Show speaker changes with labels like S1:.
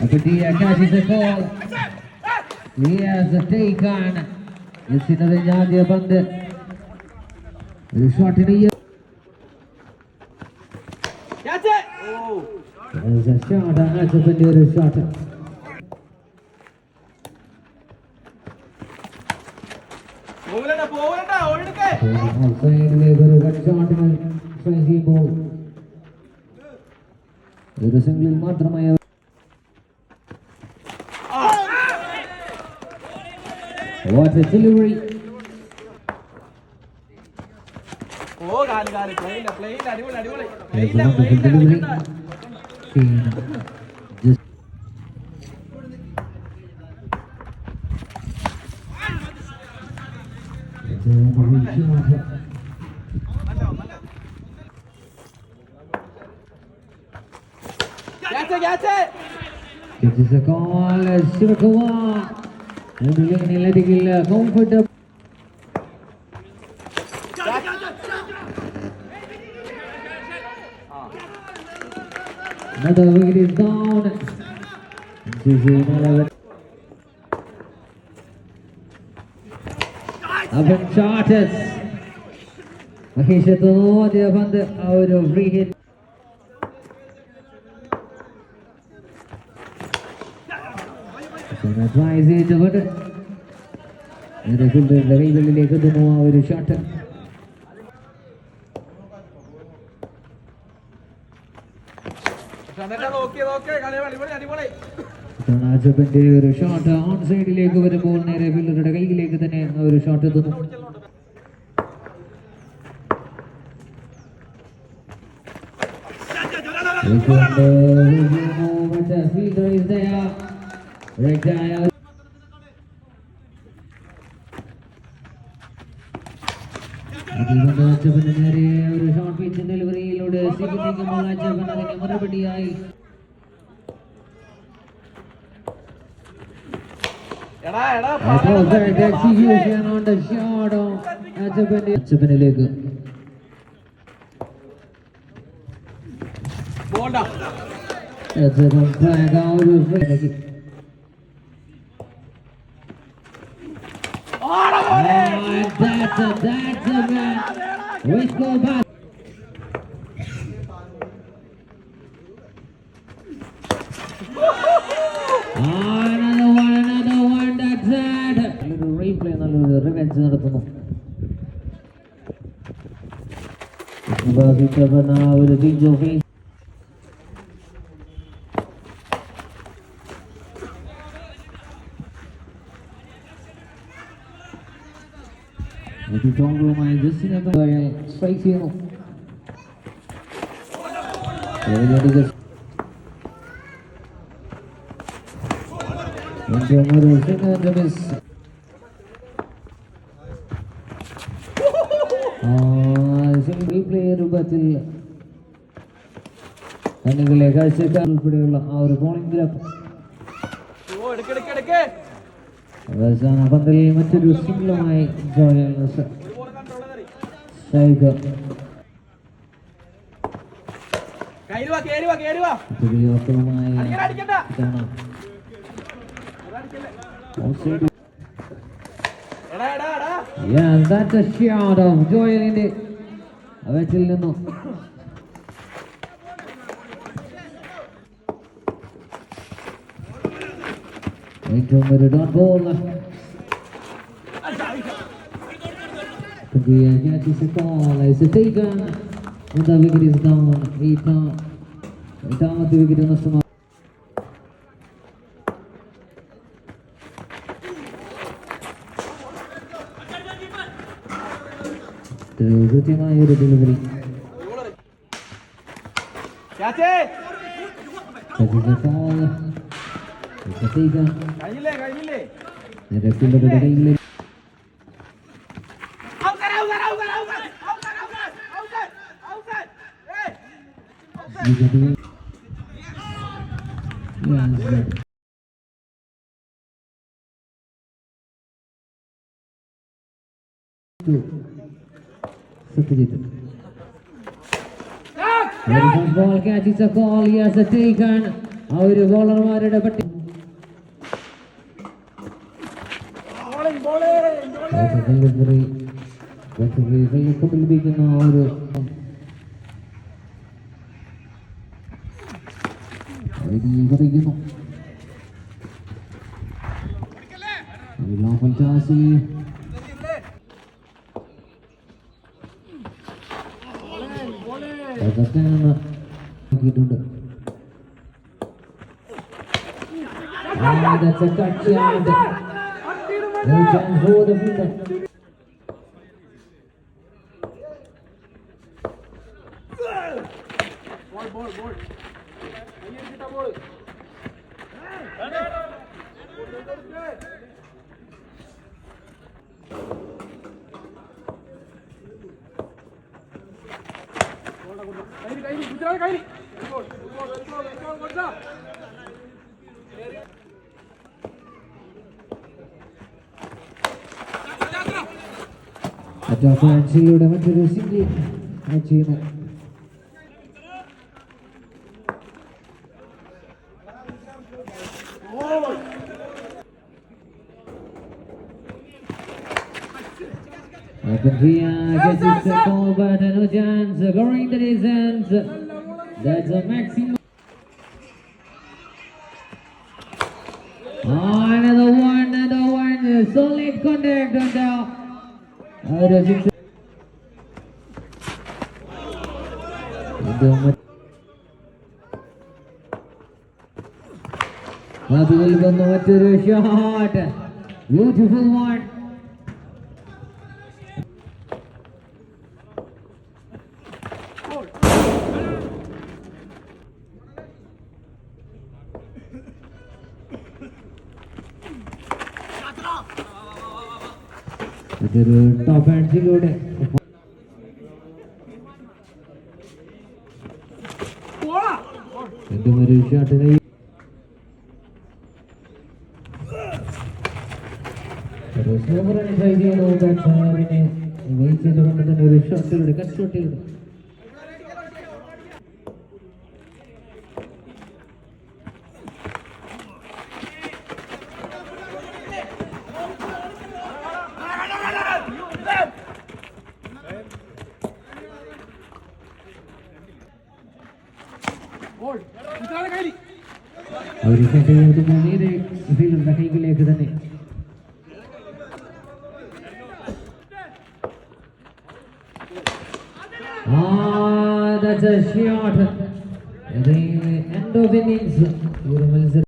S1: Apatia catches the ball. He has a take on. It's another Yadi Abundant. The shot in the year.
S2: Catch it! Oh.
S1: There's a shot. That's a bit shot. Outside they got a shot in a spicy ball. ഒരു single മാത്രമായി What a delivery.
S2: Oh, got it. Plane, അടിപൊളി.
S1: Delivery. Just
S2: Catch it!
S1: This is a call, Shivakuma. And letting it comfortable. Another wicket is down. This is another. Up and charges. Mahesh Todi Aband out of free hit. So that tries it over. And the fielder the regularly could know our shot.
S2: അടിപൊളി.
S1: ഷാജപ്പന്റെ ഒരു shot on സൈഡിലേക്ക് വരുമ്പോൾ നേരെ ഫീൽഡറുടെ കൈയിലേക്ക് തന്നെ ഒരു shot എത്തുന്നു. Fielder is there. Retire. നേരെ ഒരു ഷോട്ട് പിച്ച് ഡെലിവറിയിലൂടെ സിഗിനിക്കുമ്പോൾ അച്ചപ്പൻ അതിന് മറുപടിയായി execution on the shot of അച്ചപ്പനിലേക്ക് അച്ചപ്പൻ ഫ്ലാഗ് ആ ഒരു that's a man. We score back. Another one, that's it. Little replay, another revenge നടത്തുന്നു. with a big joke. If you don't go my just strike ചെയ്യുന്നു. Replay രൂപത്തിൽ കണ്ണികളെ കാഴ്ചക്കാർ ഉൾപ്പെടെയുള്ള ആ ഒരു bowling graph അവസാന പന്തിൽ മറ്റൊരു സിംഗിളുമായി Joel Shekhar Yes, that's a shot of Joel in the അവറ്റിൽ നിന്നും ഏറ്റവും ഒരു dot ball catches the ball as a taken and the wicket is down. എട്ടാമത്തെ വിക്കറ്റ് നഷ്ടമായി. കൃത്യമായ ഒരു ഡെലിവറി കയ്യിലെ Satyajit. Ball catches a call. He has a taken. ആ ഒരു ബോളർമാരുടെ പട്ടി കൊണ്ടിരിക്കുന്ന ആ ഒരു പറയുന്നു ഫാന്റാസി നോക്കിയിട്ടുണ്ട്. That's a touchdown. No chance for the fielder.
S2: Ball.
S1: ഫാൻസിയുടെ മറ്റൊരു സിംഗിൾ ചെയ്യുന്നു. Benvia gets it ball, but no chance. Going to his hands. That's a maximum. Another one. Solid contact on the. മറ്റൊരു ഷോട്ട്. Beautiful one. ഇതൊരു top ഹാൻഡിലൂടെ എന്തും ഒരു ഷോട്ടിനെ try ചെയ്യുന്നു. ബാറ്റ്സ്മാനെ wait ചെയ്തുകൊണ്ട് തന്നെ ഒരു ഷോട്ടിലൂടെ കട്ട് ഷോട്ടിലൂടെ ഒരു ഷോട്ട് നേരെ ഫീൽഡറുടെ കൈകളിലേക്ക് തന്നെ. That's a shot. At the end of innings,